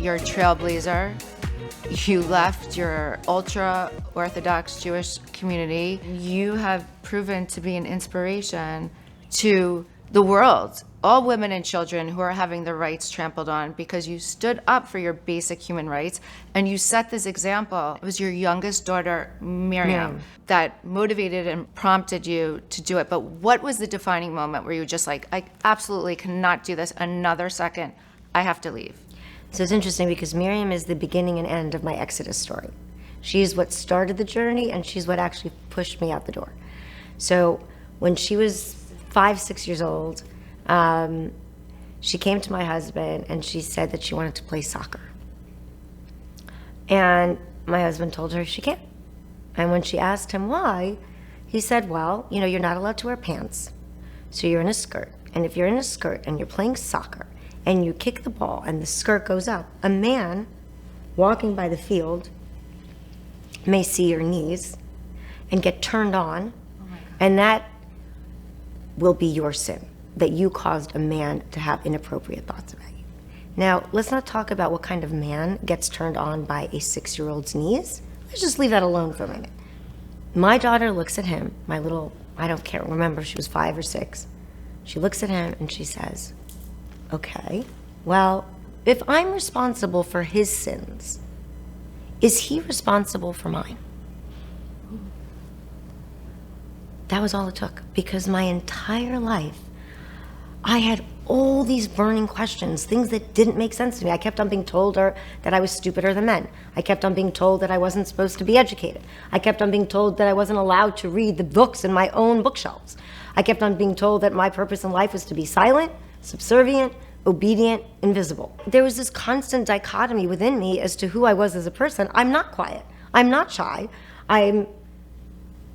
You're a trailblazer. You left your ultra-Orthodox Jewish community. You have proven to be an inspiration to the world, all women and children who are having their rights trampled on, because you stood up for your basic human rights and you set this example. It was your youngest daughter, Miriam, that motivated and prompted you to do it. But what was the defining moment where you were just like, I absolutely cannot do this another second. I have to leave? So it's interesting because Miriam is the beginning and end of my Exodus story. She's what started the journey, and she's what actually pushed me out the door. So when she was 5, 6 years old, she came to my husband and she said that she wanted to play soccer. And my husband told her she can't. And when she asked him why, he said, well, you know, you're not allowed to wear pants, so you're in a skirt. And if you're in a skirt and you're playing soccer and you kick the ball and the skirt goes up, a man walking by the field may see your knees and get turned on, and that will be your sin, that you caused a man to have inappropriate thoughts about you. Now, let's not talk about what kind of man gets turned on by a 6-year-old's knees. Let's just leave that alone for a minute. My daughter looks at him, my little, I don't care, remember if she was 5 or 6. She looks at him and she says, okay, well, if I'm responsible for his sins, is he responsible for mine? That was all it took, because my entire life, I had all these burning questions, things that didn't make sense to me. I kept on being told that I was stupider than men. I kept on being told that I wasn't supposed to be educated. I kept on being told that I wasn't allowed to read the books in my own bookshelves. I kept on being told that my purpose in life was to be silent, subservient, obedient, invisible. There was this constant dichotomy within me as to who I was as a person. I'm not quiet. I'm not shy.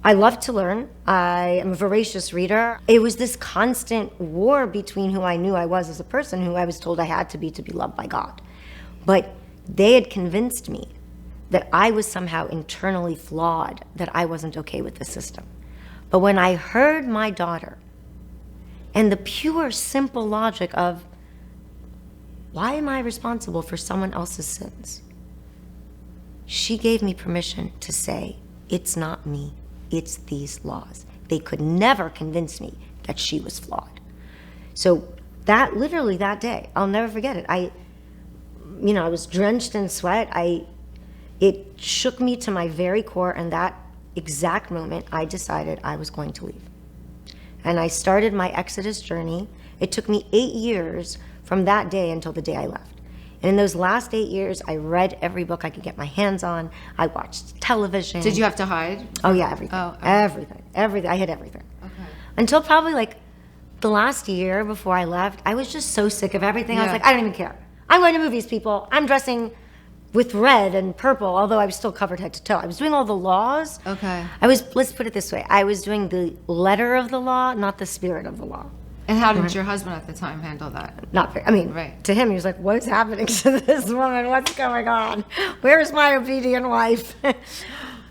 I love to learn. I am a voracious reader. It was this constant war between who I knew I was as a person, who I was told I had to be loved by God. But they had convinced me that I was somehow internally flawed, that I wasn't okay with the system. But when I heard my daughter and the pure, simple logic of, why am I responsible for someone else's sins? She gave me permission to say, it's not me. It's these laws. They could never convince me that she was flawed. So that, literally that day, I'll never forget it. I was drenched in sweat. It shook me to my very core, and that exact moment, I decided I was going to leave. And I started my Exodus journey. It took me 8 years from that day until the day I left. And in those last 8 years, I read every book I could get my hands on. I watched television. Did you have to hide? Oh, yeah, everything. Oh, okay. Everything. I hid everything. Okay. Until probably like the last year before I left, I was just so sick of everything. Yeah. I was like, I don't even care. I'm going to movies, people. I'm dressing with red and purple, although I was still covered head to toe. I was doing all the laws. Okay. Let's put it this way. I was doing the letter of the law, not the spirit of the law. And how did your husband at the time handle that? Not very, Right. To him, he was like, what is happening to this woman? What's going on? Where's my obedient wife?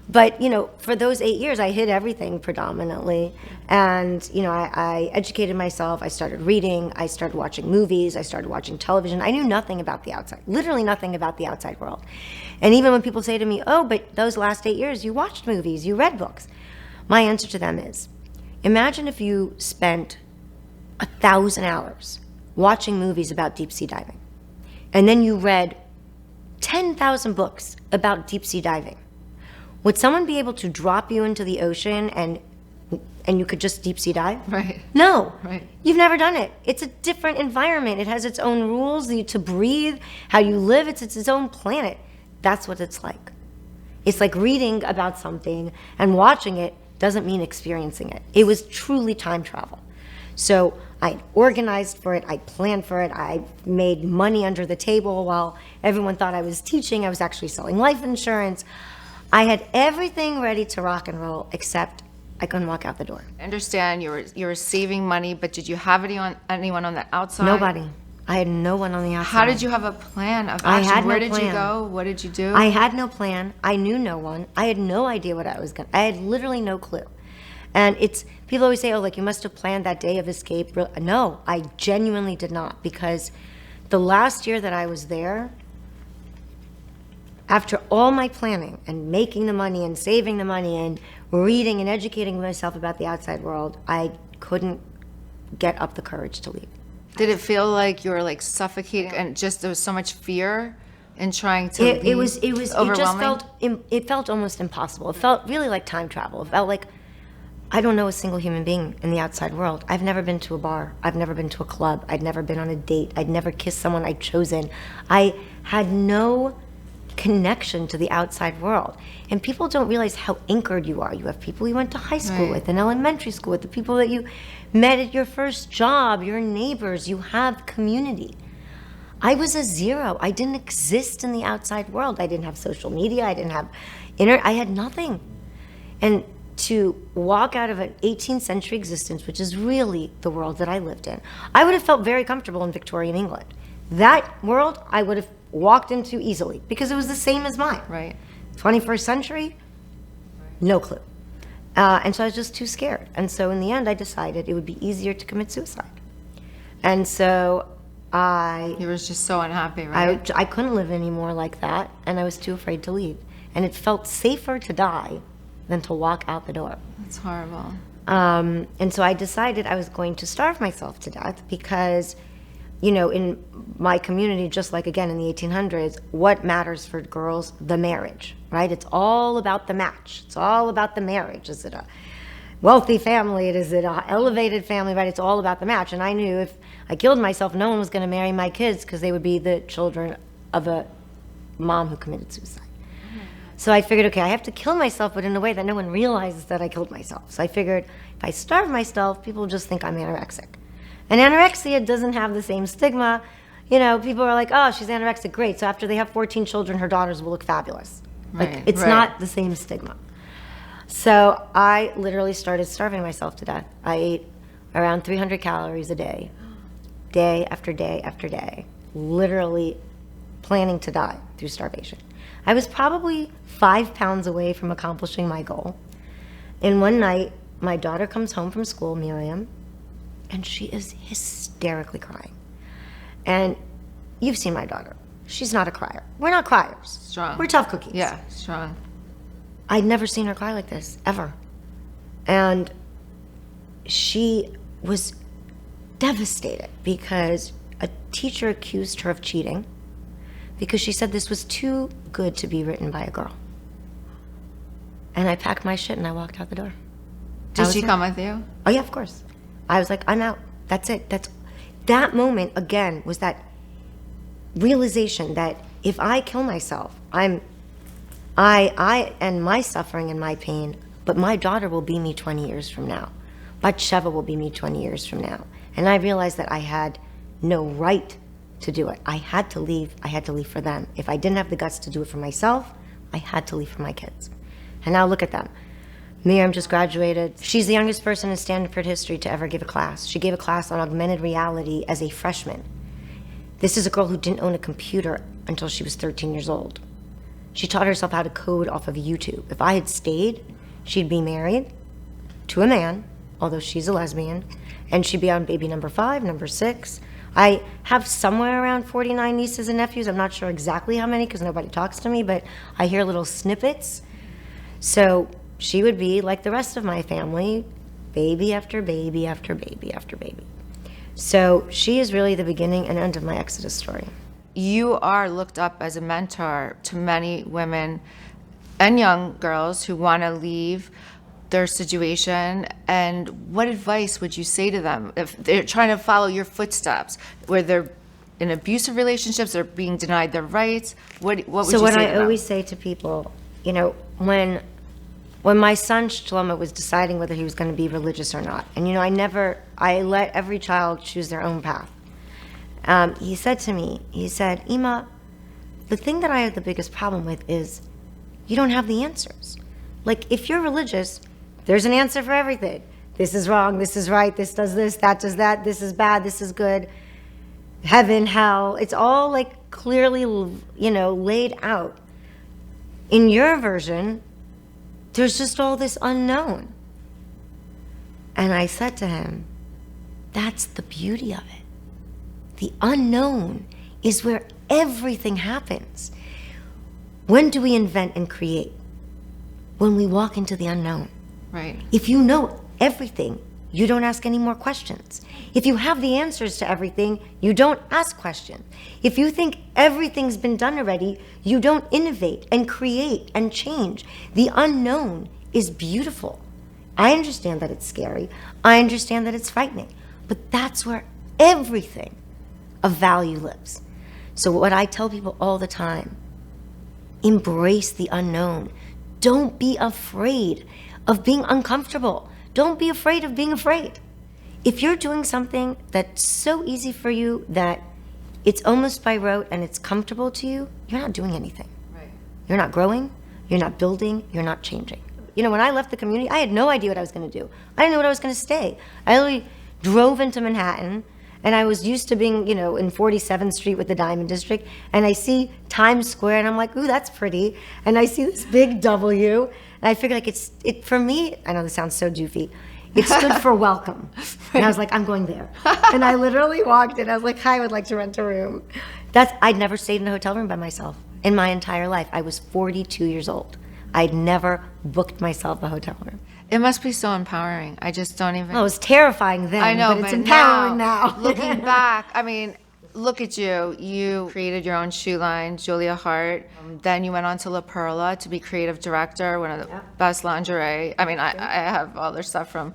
But, for those 8 years, I hid everything predominantly. And, I educated myself. I started reading. I started watching movies. I started watching television. I knew nothing about the outside, literally nothing about the outside world. And even when people say to me, oh, but those last 8 years, you watched movies, you read books. My answer to them is, imagine if you spent 1,000 hours watching movies about deep sea diving, and then you read 10,000 books about deep sea diving. Would someone be able to drop you into the ocean and you could just deep sea dive? Right. No. Right. You've never done it. It's a different environment. It has its own rules to breathe, how you live. It's its own planet. That's what it's like. It's like reading about something and watching it doesn't mean experiencing it. It was truly time travel. So I organized for it, I planned for it, I made money under the table while everyone thought I was teaching. I was actually selling life insurance. I had everything ready to rock and roll, except I couldn't walk out the door. I understand you were saving money, but did you have anyone on the outside? Nobody. I had no one on the outside. How did you have a plan of action? I had no Where did you plan. go? What did you do? I had no plan. I knew no one. I had no idea what I was going to. I had literally no clue. And people always say, oh, like you must have planned that day of escape. No, I genuinely did not, because the last year that I was there, after all my planning and making the money and saving the money and reading and educating myself about the outside world, I couldn't get up the courage to leave. Did it feel like you were like suffocating and just there was so much fear in trying to leave? It felt almost impossible. It felt really like time travel. It felt like I don't know a single human being in the outside world. I've never been to a bar. I've never been to a club. I'd never been on a date. I'd never kissed someone I'd chosen. I had no connection to the outside world. And people don't realize how anchored you are. You have people you went to high school with and elementary school with, the people that you met at your first job, your neighbors. You have community. I was a zero. I didn't exist in the outside world. I didn't have social media. I didn't have I had nothing. And to walk out of an 18th century existence, which is really the world that I lived in, I would have felt very comfortable in Victorian England. That world I would have walked into easily because it was the same as mine. Right. 21st century, no clue. And so I was just too scared. And so in the end, I decided it would be easier to commit suicide. And so You were just so unhappy, right? I couldn't live anymore like that, and I was too afraid to leave. And it felt safer to die than to walk out the door. That's horrible. And so I decided I was going to starve myself to death because, you know, in my community, just like again in the 1800s, what matters for girls? The marriage, right? It's all about the match. It's all about the marriage. Is it a wealthy family? Is it an elevated family? Right? It's all about the match. And I knew if I killed myself, no one was going to marry my kids because they would be the children of a mom who committed suicide. So I figured, okay, I have to kill myself, but in a way that no one realizes that I killed myself. So I figured if I starve myself, people will just think I'm anorexic. And anorexia doesn't have the same stigma. You know, people are like, oh, she's anorexic, great. So after they have 14 children, her daughters will look fabulous. Like, it's not the same stigma. So I literally started starving myself to death. I ate around 300 calories a day, day after day after day, literally planning to die through starvation. I was probably 5 pounds away from accomplishing my goal. And one night, my daughter comes home from school, Miriam, and she is hysterically crying. And you've seen my daughter. She's not a crier. We're not criers. Strong. We're tough cookies. Yeah, strong. I'd never seen her cry like this, ever. And she was devastated because a teacher accused her of cheating because she said this was too good to be written by a girl. And I packed my shit and I walked out the door. Did she come with you? Oh yeah, of course. I was like, I'm out. That's it. That moment again was that realization that if I kill myself, I and my suffering and my pain, but my daughter will be me 20 years from now. Batsheva will be me 20 years from now. And I realized that I had no right to do it. I had to leave. I had to leave for them. If I didn't have the guts to do it for myself, I had to leave for my kids. And now look at them. Miriam just graduated. She's the youngest person in Stanford history to ever give a class. She gave a class on augmented reality as a freshman. This is a girl who didn't own a computer until she was 13 years old. She taught herself how to code off of YouTube. If I had stayed, she'd be married to a man, although she's a lesbian, and she'd be on baby number 5, number 6. I have somewhere around 49 nieces and nephews. I'm not sure exactly how many because nobody talks to me, but I hear little snippets. So she would be like the rest of my family, baby after baby after baby after baby. So she is really the beginning and end of my Exodus story. You are looked up as a mentor to many women and young girls who want to leave their situation. And what advice would you say to them if they're trying to follow your footsteps, where they're in abusive relationships or being denied their rights? What would you say to them? So what I always say to people, you know, when my son Shlomo was deciding whether he was going to be religious or not, and you know, I let every child choose their own path. He said to me, he said, Ima, the thing that I have the biggest problem with is you don't have the answers. Like, if you're religious, there's an answer for everything. This is wrong, this is right, this does this, that does that, this is bad, this is good, heaven, hell. It's all like clearly, you know, laid out. In your version, there's just all this unknown. And I said to him, that's the beauty of it. The unknown is where everything happens. When do we invent and create? When we walk into the unknown. Right. If you know everything, you don't ask any more questions. If you have the answers to everything, you don't ask questions. If you think everything's been done already, you don't innovate and create and change. The unknown is beautiful. I understand that it's scary. I understand that it's frightening. But that's where everything of value lives. So what I tell people all the time, embrace the unknown. Don't be afraid of being uncomfortable. Don't be afraid of being afraid. If you're doing something that's so easy for you that it's almost by rote and it's comfortable to you, you're not doing anything. Right. You're not growing, you're not building, you're not changing. You know, when I left the community, I had no idea what I was going to do. I didn't know what I was going to stay. I literally drove into Manhattan, and I was used to being, in 47th Street with the Diamond District, and I see Times Square, and I'm like, ooh, that's pretty. And I see this big W, and I figure like for me, I know this sounds so doofy, it stood for welcome. And I was like, I'm going there. And I literally walked in, I was like, hi, I would like to rent a room. I'd never stayed in a hotel room by myself in my entire life. I was 42 years old. I'd never booked myself a hotel room. It must be so empowering. I just don't even. Well, it was terrifying then, I know, but it's empowering now. Looking back, I mean, look at you. You created your own shoe line, Julia Haart. Then you went on to La Perla to be creative director, one of the best lingerie. I mean, I have all their stuff from.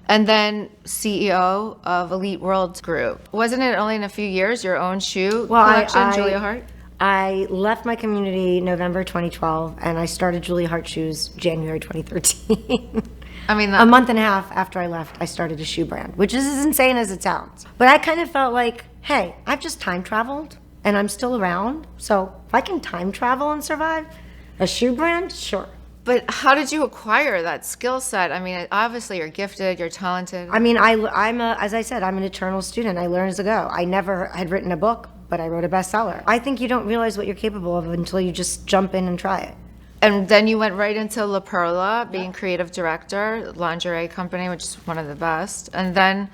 And then CEO of Elite World Group. Wasn't it only in a few years, your own shoe collection, Julia Haart? I left my community November 2012, and I started Julia Haart Shoes January 2013. I mean, a month and a half after I left, I started a shoe brand, which is as insane as it sounds. But I kind of felt like, hey, I've just time traveled, and I'm still around. So if I can time travel and survive a shoe brand, sure. But how did you acquire that skill set? I mean, obviously you're gifted, you're talented. I mean, as I said, I'm an eternal student. I learn as I go. I never had written a book, but I wrote a bestseller. I think you don't realize what you're capable of until you just jump in and try it. And then you went right into La Perla, being creative director, lingerie company, which is one of the best. And then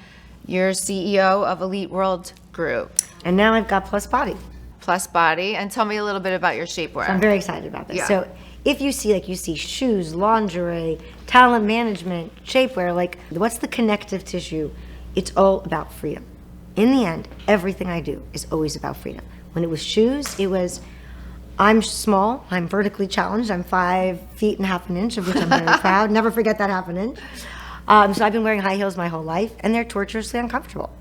you're CEO of Elite World Group. And now I've got Plus Body. Plus Body. And tell me a little bit about your shapewear. I'm very excited about this. Yeah. So if you see shoes, lingerie, talent management, shapewear, what's the connective tissue? It's all about freedom. In the end, everything I do is always about freedom. When it was shoes, it was, I'm small, I'm vertically challenged, I'm 5 feet and half an inch, of which I'm very proud. Never forget that half an inch. So I've been wearing high heels my whole life, and they're torturously uncomfortable.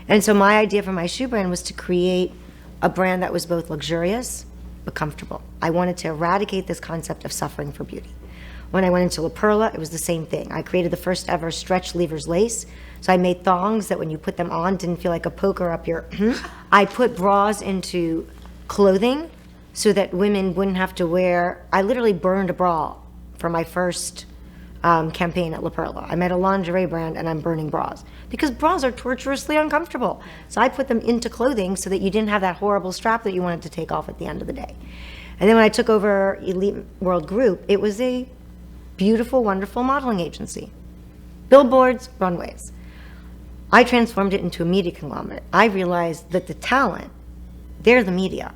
And so my idea for my shoe brand was to create a brand that was both luxurious but comfortable. I wanted to eradicate this concept of suffering for beauty. When I went into La Perla, it was the same thing. I created the first ever stretch levers lace. So I made thongs that when you put them on, didn't feel like a poker up your... I put bras into clothing so that women wouldn't have to wear... I literally burned a bra for my first campaign at La Perla. I'm at a lingerie brand and I'm burning bras because bras are torturously uncomfortable. So I put them into clothing so that you didn't have that horrible strap that you wanted to take off at the end of the day. And then when I took over Elite World Group, it was a beautiful, wonderful modeling agency. Billboards, runways. I transformed it into a media conglomerate. I realized that the talent, they're the media.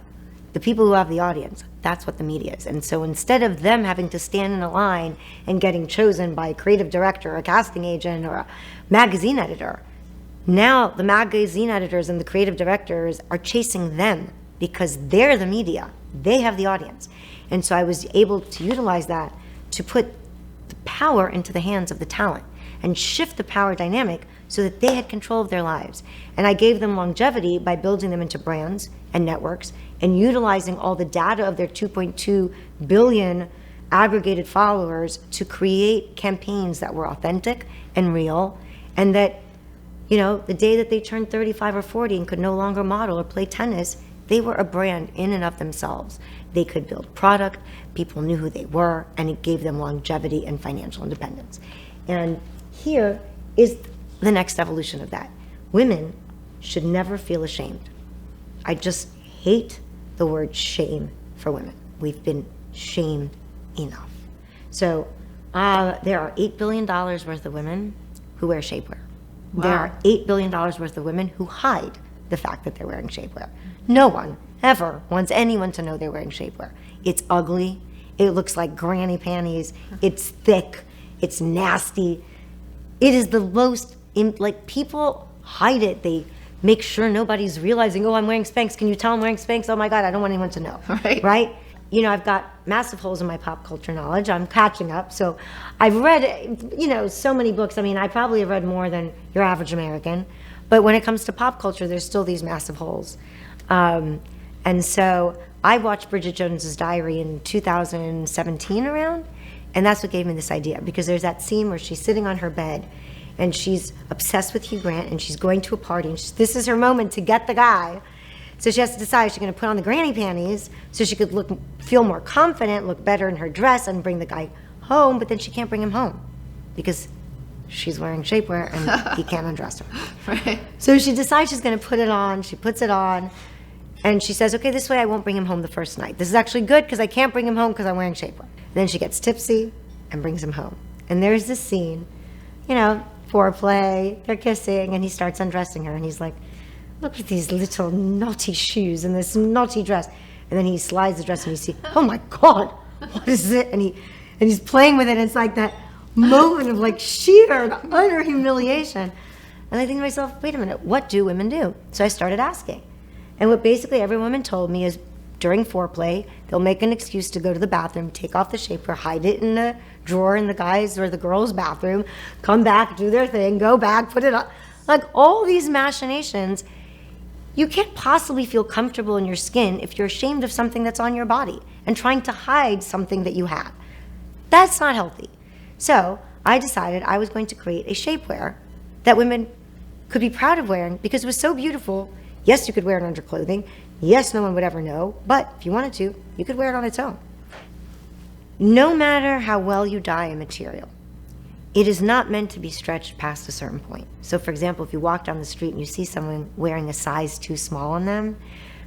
The people who have the audience, that's what the media is. And so instead of them having to stand in a line and getting chosen by a creative director, a casting agent, or a magazine editor, now the magazine editors and the creative directors are chasing them because they're the media. They have the audience. And so I was able to utilize that to put the power into the hands of the talent and shift the power dynamic so that they had control of their lives. And I gave them longevity by building them into brands and networks and utilizing all the data of their 2.2 billion aggregated followers to create campaigns that were authentic and real, and that, the day that they turned 35 or 40 and could no longer model or play tennis, they were a brand in and of themselves. They could build product, people knew who they were, and it gave them longevity and financial independence. And here is the next evolution of that. Women should never feel ashamed. I just hate the word shame for women. We've been shamed enough. So there are $8 billion worth of women who wear shapewear. Wow. There are $8 billion worth of women who hide the fact that they're wearing shapewear. No one never wants anyone to know they're wearing shapewear. It's ugly. It looks like granny panties. It's thick. It's nasty. It is the most, like, people hide it. They make sure nobody's realizing, oh, I'm wearing Spanx. Can you tell I'm wearing Spanx? Oh my God, I don't want anyone to know. Right? You know, I've got massive holes in my pop culture knowledge. I'm catching up. So I've read, you know, so many books. I mean, I probably have read more than your average American. But when it comes to pop culture, there's still these massive holes. And so I watched Bridget Jones's Diary in 2017 around, and that's what gave me this idea, because there's that scene where she's sitting on her bed and she's obsessed with Hugh Grant and she's going to a party and this is her moment to get the guy. So she has to decide she's going to put on the granny panties so she could feel more confident, look better in her dress, and bring the guy home, but then she can't bring him home because she's wearing shapewear and he can't undress her. Right. So she decides she's going to put it on. She puts it on. And she says, okay, this way I won't bring him home the first night. This is actually good because I can't bring him home because I'm wearing shapewear. Then she gets tipsy and brings him home. And there's this scene, you know, foreplay, they're kissing, and he starts undressing her. And he's like, look at these little naughty shoes and this naughty dress. And then he slides the dress and you see, oh my God, what is it? And he's playing with it. And it's like that moment of like sheer and utter humiliation. And I think to myself, wait a minute, what do women do? So I started asking. And what basically every woman told me is during foreplay, they'll make an excuse to go to the bathroom, take off the shapewear, hide it in a drawer in the guy's or the girl's bathroom, come back, do their thing, go back, put it on. Like all these machinations. You can't possibly feel comfortable in your skin if you're ashamed of something that's on your body and trying to hide something that you have. That's not healthy. So I decided I was going to create a shapewear that women could be proud of wearing because it was so beautiful. Yes, you could wear it under clothing. Yes, no one would ever know. But if you wanted to, you could wear it on its own. No matter how well you dye a material, it is not meant to be stretched past a certain point. So for example, if you walk down the street and you see someone wearing a size too small on them,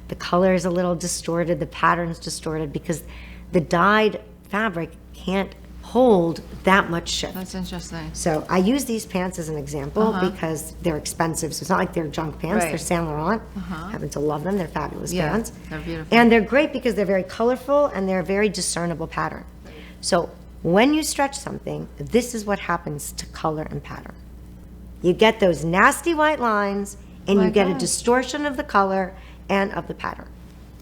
the color is a little distorted, the pattern's distorted because the dyed fabric can't hold that much shift. That's interesting. So I use these pants as an example because they're expensive. So it's not like they're junk pants. Right. They're Saint Laurent. I happen to love them. They're fabulous pants. They're beautiful. And they're great because they're very colorful and they're a very discernible pattern. So when you stretch something, this is what happens to color and pattern. You get those nasty white lines and you get a distortion of the color and of the pattern.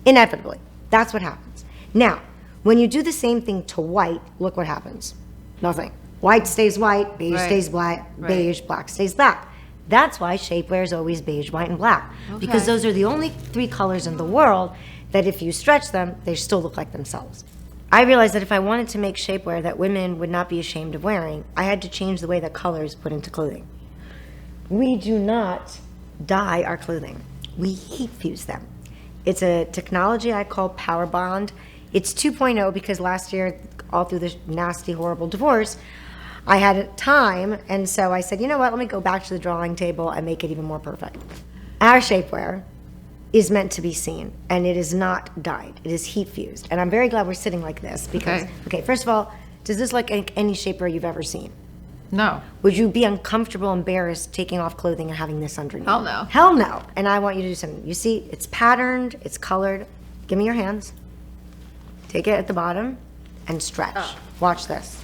Inevitably. That's what happens. Now, when you do the same thing to white, look what happens. Nothing. White stays white, beige stays black, beige, black stays black. That's why shapewear is always beige, white, and black. Because those are the only three colors in the world that if you stretch them, they still look like themselves. I realized that if I wanted to make shapewear that women would not be ashamed of wearing, I had to change the way that color is put into clothing. We do not dye our clothing. We heat fuse them. It's a technology I call Power Bond. It's 2.0 because last year, all through this nasty, horrible divorce, I had time, and so I said, you know what, let me go back to the drawing table and make it even more perfect. Our shapewear is meant to be seen, and it is not dyed. It is heat fused, and I'm very glad we're sitting like this because, okay, first of all, does this look like any shapewear you've ever seen? No. Would you be uncomfortable, embarrassed, taking off clothing and having this underneath? Hell no. Hell no. And I want you to do something. You see, it's patterned, it's colored. Give me your hands. Take it at the bottom and stretch. Watch this.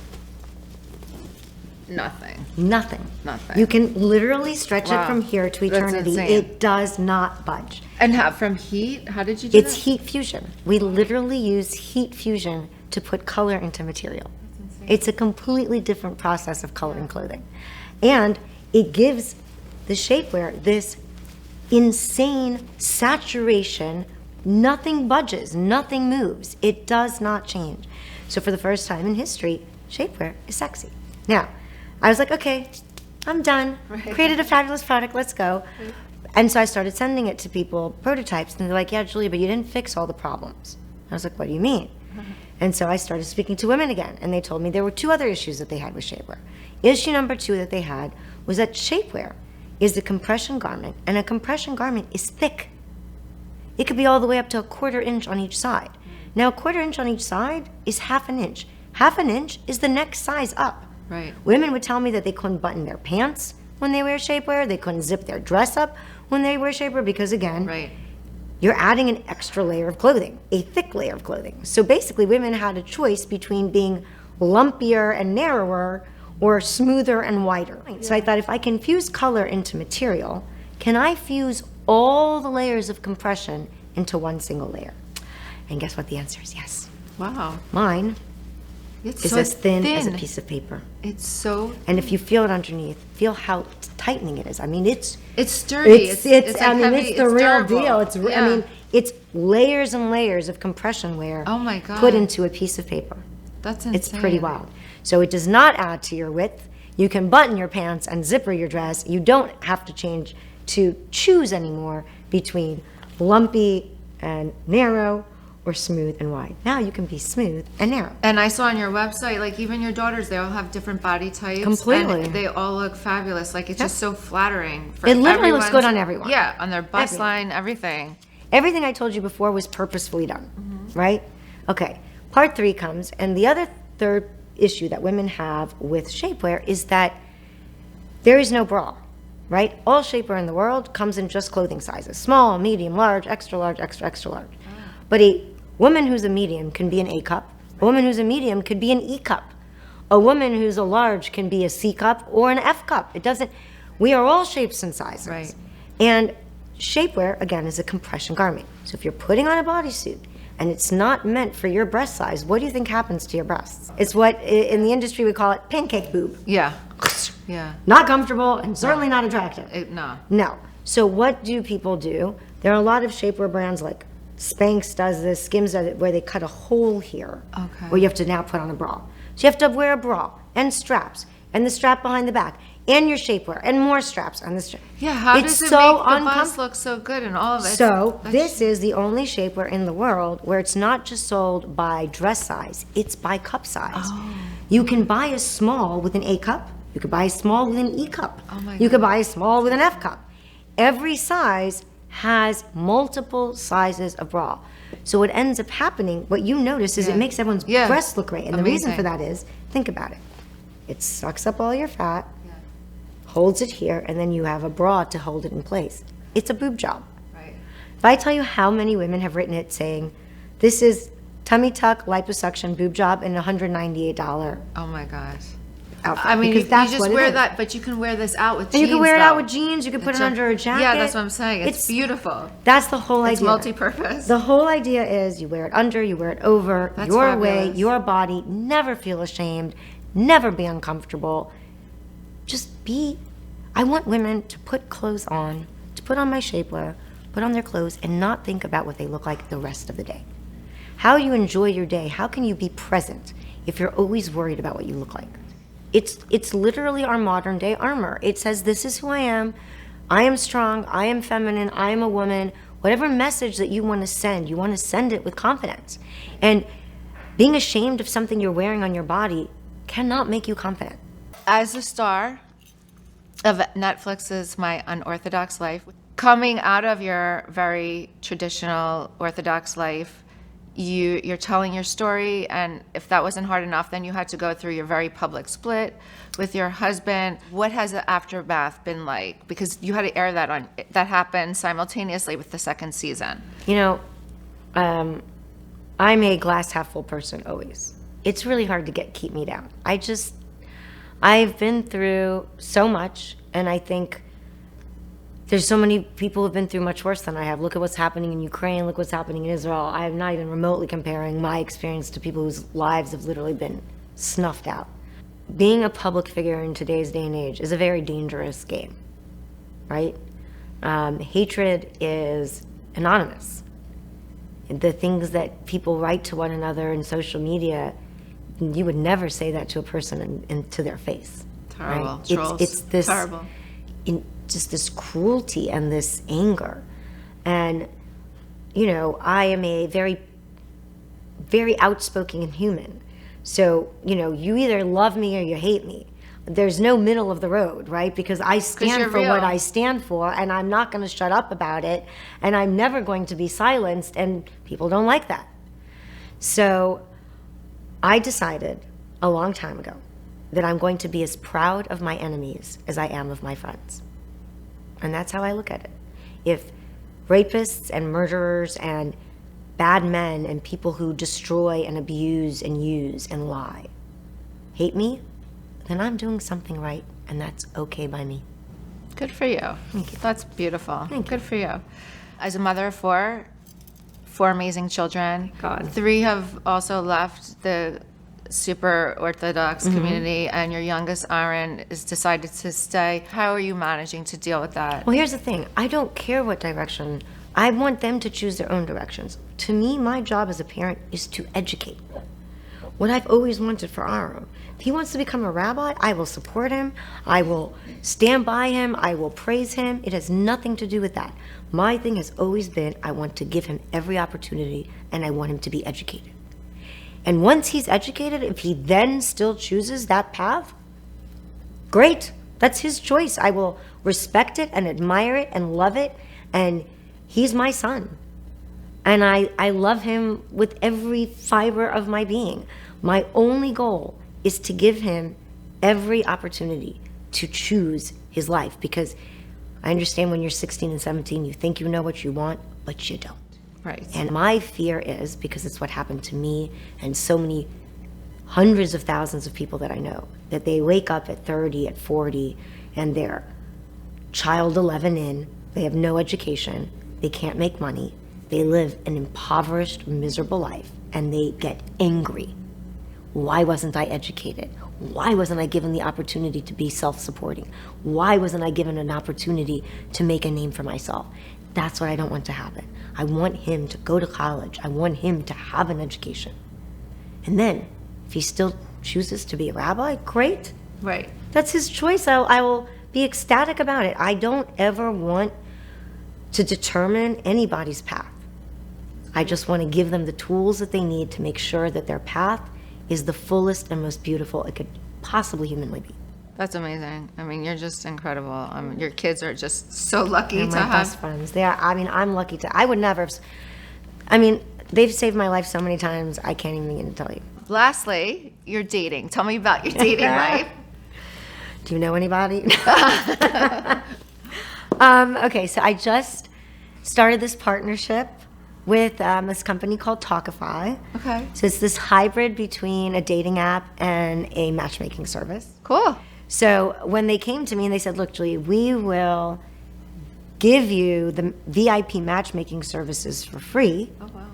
Nothing. Nothing. Nothing. You can literally stretch it from here to That's eternity. insane. It does not budge. And from heat? How did you do It's that? heat fusion. We literally use heat fusion to put color into material. It's a completely different process of coloring clothing. And it gives the shapewear this insane saturation. Nothing budges, nothing moves. It does not change. So for the first time in history, shapewear is sexy. Now, I was like, okay, I'm done. Created a fabulous product, let's go. And so I started sending it to people, prototypes, and they're like, yeah, Julia, but you didn't fix all the problems. I was like, what do you mean? And so I started speaking to women again, and they told me there were two other issues that they had with shapewear. Issue number 2 that they had was that shapewear is a compression garment, and a compression garment is thick. It could be all the way up to a 1/4 inch on each side. Now, a 1/4 inch on each side is 1/2 inch. 1/2 inch is the next size up. Right. Women would tell me that they couldn't button their pants when they wear shapewear. They couldn't zip their dress up when they wear shapewear because, again, you're adding an extra layer of clothing, a thick layer of clothing. So basically, women had a choice between being lumpier and narrower or smoother and wider. So I thought, if I can fuse color into material, can I fuse all the layers of compression into one single layer? And guess what? The answer is yes. Wow. Mine It's is so as thin as a piece of paper. It's so. And if you feel it underneath, feel how tightening it is. I mean, it's sturdy. It's like I mean, heavy, it's the real durable. deal. It's Yeah. I mean, it's layers and layers of compression wear. Oh my God. Put into a piece of paper. That's insane. It's pretty wild. So it does not add to your width. You can button your pants and zipper your dress. You don't have to choose anymore between lumpy and narrow or smooth and wide. Now you can be smooth and narrow. And I saw on your website, like even your daughters, they all have different body types. Completely. And they all look fabulous. Like it's just so flattering. For It literally looks good on everyone's- everyone. Yeah, on their bust Everyone. line, everything. Everything I told you before was purposefully done, right? Okay, part 3 comes, and the third issue that women have with shapewear is that there is no bra, right? All shapewear in the world comes in just clothing sizes: small, medium, large, extra large, extra, extra large. But a woman who's a medium can be an A cup. A woman who's a medium could be an E cup. A woman who's a large can be a C cup or an F cup. It doesn't, we are all shapes and sizes. Right. And shapewear, again, is a compression garment. So if you're putting on a bodysuit and it's not meant for your breast size, what do you think happens to your breasts? It's what in the industry we call it pancake boob. Yeah. Yeah. Not comfortable and certainly not attractive. No. No. So what do people do? There are a lot of shapewear brands like Spanx does this, Skims does it, where they cut a hole here. Okay. Where you have to now put on a bra. So you have to wear a bra and straps and the strap behind the back and your shapewear and more straps on the strap. Yeah, how It's does it so make the uncom- bust look so good and all of it? So That's- this is the only shapewear in the world where it's not just sold by dress size, it's by cup size. Oh. You can buy a small with an A cup. You could buy a small with an E cup. Oh my You could God. buy a small with an F cup. Every size has multiple sizes of bra. So what ends up happening, what you notice is Yeah. it makes everyone's Yeah. breasts look great. And the reason Amazing. for that is, think about it. It sucks up all your fat, holds it here, and then you have a bra to hold it in place. It's a boob job. Right. If I tell you how many women have written it saying, this is tummy tuck, liposuction, boob job, and $198 Oh my gosh. outfit. I mean, because you that's just what it wear is. that, but you can wear this out with And jeans. you can wear it out though. with jeans, you can put It's it under a jacket. Yeah, that's what I'm saying. It's beautiful. That's the whole It's idea. multi-purpose. The whole idea is you wear it under, you wear it over, That's your way, fabulous. your body, never feel ashamed, never be uncomfortable. Just be, I want women to put clothes on, to put on my shapewear, put on their clothes, and not think about what they look like the rest of the day. How you enjoy your day, how can you be present if you're always worried about what you look like? It's literally our modern day armor. It says, this is who I am strong, I am feminine, I am a woman. Whatever message that you want to send it with confidence. And being ashamed of something you're wearing on your body cannot make you confident. As a star of Netflix's My Unorthodox Life, coming out of your very traditional Orthodox life, you're telling your story, and if that wasn't hard enough, then you had to go through your very public split with your husband. What has the aftermath been like? Because you had to air that happened simultaneously with the second season. You know, I'm a glass half full person always. It's really hard to keep me down. I've been through so much, and I think there's so many people who've been through much worse than I have. Look at what's happening in Ukraine, look what's happening in Israel. I am not even remotely comparing my experience to people whose lives have literally been snuffed out. Being a public figure in today's day and age is a very dangerous game, right? Hatred is anonymous. The things that people write to one another in social media, you would never say that to a person to their face. Terrible. Right? Trolls. It's this Terrible. just this cruelty and this anger. And, you know, I am a very, very outspoken human. So, you know, you either love me or you hate me. There's no middle of the road, right? Because I stand you're for what real. I stand for, and I'm not going to shut up about it, and I'm never going to be silenced, and people don't like that. So I decided a long time ago that I'm going to be as proud of my enemies as I am of my friends. And that's how I look at it. If rapists and murderers and bad men and people who destroy and abuse and use and lie hate me, then I'm doing something right, and that's okay by me. Good for you. Thank you. That's beautiful. Good for you. As a mother of four amazing children. God. 3 have also left the super Orthodox community, and your youngest, Aaron, is decided to stay. How are you managing to deal with that? Well, here's the thing. I don't care what direction. I want them to choose their own directions. To me, my job as a parent is to educate. What I've always wanted for Aaron. If he wants to become a rabbi, I will support him. I will stand by him. I will praise him. It has nothing to do with that. My thing has always been I want to give him every opportunity, and I want him to be educated. And once he's educated, if he then still chooses that path, great. That's his choice. I will respect it and admire it and love it. And he's my son. And I love him with every fiber of my being. My only goal is to give him every opportunity to choose his life, because I understand when you're 16 and 17, you think you know what you want, but you don't. Right. And my fear is, because it's what happened to me and so many hundreds of thousands of people that I know, that they wake up at 30, at 40, and they're child 11 in, they have no education, they can't make money, they live an impoverished, miserable life, and they get angry. Why wasn't I educated? Why wasn't I given the opportunity to be self-supporting? Why wasn't I given an opportunity to make a name for myself? That's what I don't want to happen. I want him to go to college. I want him to have an education. And then, if he still chooses to be a rabbi, great. Right. That's his choice. I will be ecstatic about it. I don't ever want to determine anybody's path. I just want to give them the tools that they need to make sure that their path is the fullest and most beautiful it could possibly humanly be. That's amazing. I mean, you're just incredible. Your kids are just so lucky They're to my have. best friends. They are. I mean, I'm lucky to. I would never. They've saved my life so many times. I can't even begin to tell you. Lastly, you're dating. Tell me about your dating life. Do you know anybody? Okay, so I just started this partnership with this company called Talkify. Okay. So it's this hybrid between a dating app and a matchmaking service. Cool. So when they came to me and they said, look, Julie, we will give you the VIP matchmaking services for free. Oh, wow.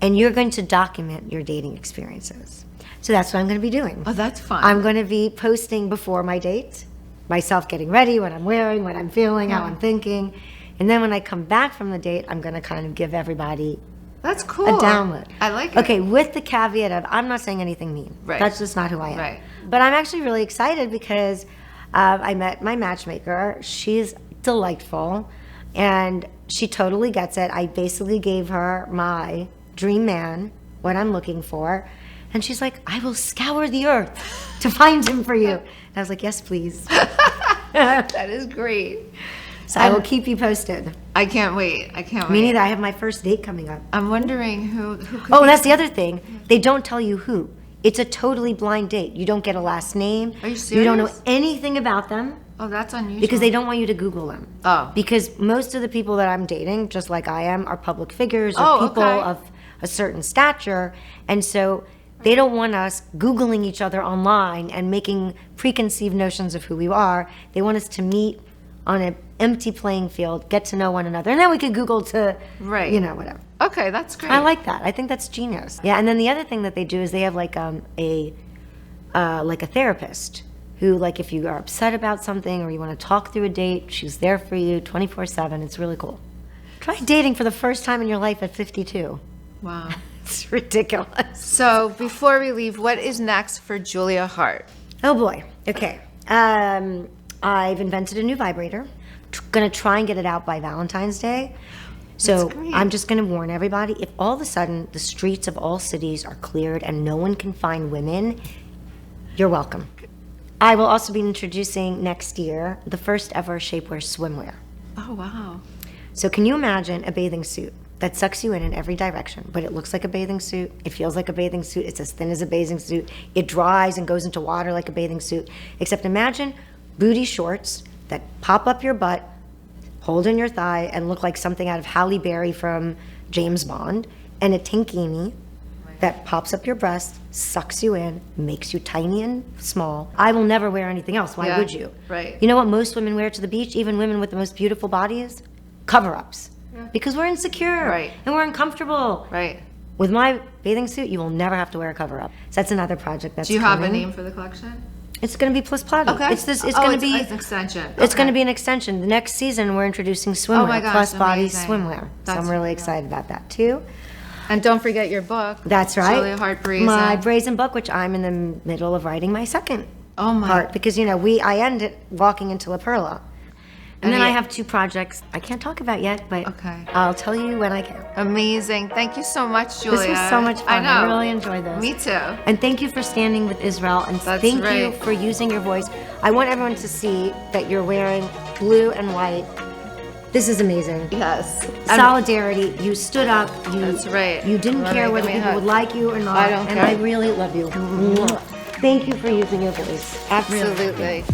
And you're going to document your dating experiences. So that's what I'm going to be doing. Oh, that's fun. I'm going to be posting before my date, myself getting ready, what I'm wearing, what I'm feeling, how I'm thinking. And then when I come back from the date, I'm going to kind of give everybody That's cool. a download. I like it. Okay, with the caveat of I'm not saying anything mean. Right. That's just not who I am. Right. But I'm actually really excited because I met my matchmaker. She's delightful, and she totally gets it. I basically gave her my dream man, what I'm looking for, and she's like, I will scour the earth to find him for you. And I was like, yes, please. That is great. So I will keep you posted. I can't wait. I can't Me wait. neither. I have my first date coming up. I'm wondering who could Oh, be- that's the other thing. They don't tell you who. It's a totally blind date. You don't get a last name. Are you You don't know serious? anything about them Oh, that's unusual. because they don't want you to Google them. Oh. Because most of the people that I'm dating, just like I am, are public figures or Oh, people okay. of a certain stature. And so they don't want us Googling each other online and making preconceived notions of who we are. They want us to meet on an empty playing field, get to know one another, and then we could Google to, Right. whatever. Okay, that's great. I like that. I think that's genius. Yeah, and then the other thing that they do is they have like a therapist who, like, if you are upset about something or you want to talk through a date, she's there for you 24/7. It's really cool. Try dating for the first time in your life at 52. Wow. It's ridiculous. So before we leave, what is next for Julia Haart? Oh boy. Okay. I've invented a new vibrator. Gonna try and get it out by Valentine's Day. So That's great. I'm just gonna warn everybody, if all of a sudden the streets of all cities are cleared and no one can find women, you're welcome. I will also be introducing next year the first ever shapewear swimwear. Oh, wow. So can you imagine a bathing suit that sucks you in every direction, but it looks like a bathing suit, it feels like a bathing suit, it's as thin as a bathing suit, it dries and goes into water like a bathing suit, except imagine booty shorts that pop up your butt, holding your thigh and look like something out of Halle Berry from James Bond, and a tankini that pops up your breast, sucks you in, makes you tiny and small. I will never wear anything else. Why Yeah, would you? right. You know what most women wear to the beach, even women with the most beautiful bodies? Cover-ups. Because we're insecure. Right. And we're uncomfortable. Right. With my bathing suit, you will never have to wear a cover-up. So that's another project that's Do you have a coming. name for the collection? It's going to be Plus Plotty. Okay. It's this. It's Oh, going to be it's an extension. It's Okay. going to be an extension. The next season, we're introducing swimwear, Oh my gosh, Plus Body amazing. swimwear. So That's I'm really really excited about that too. And don't forget your book. That's right. Julia Haart Brazen. My Brazen book, which I'm in the middle of writing my second Oh my. part, because I end it walking into La Perla. And then yeah. I have 2 projects I can't talk about yet, but Okay. I'll tell you when I can. Amazing. Thank you so much, Julia. This was so much fun. I know. I really enjoyed this. Me too. And thank you for standing with Israel, and That's thank you right. for using your voice. I want everyone to see that you're wearing blue and white. This is amazing. Yes. Solidarity. You stood up. That's right. You didn't Let care me- whether give me a people hug. would like you or not. I don't and care. I really love you. Thank you for using your voice. Really. Absolutely.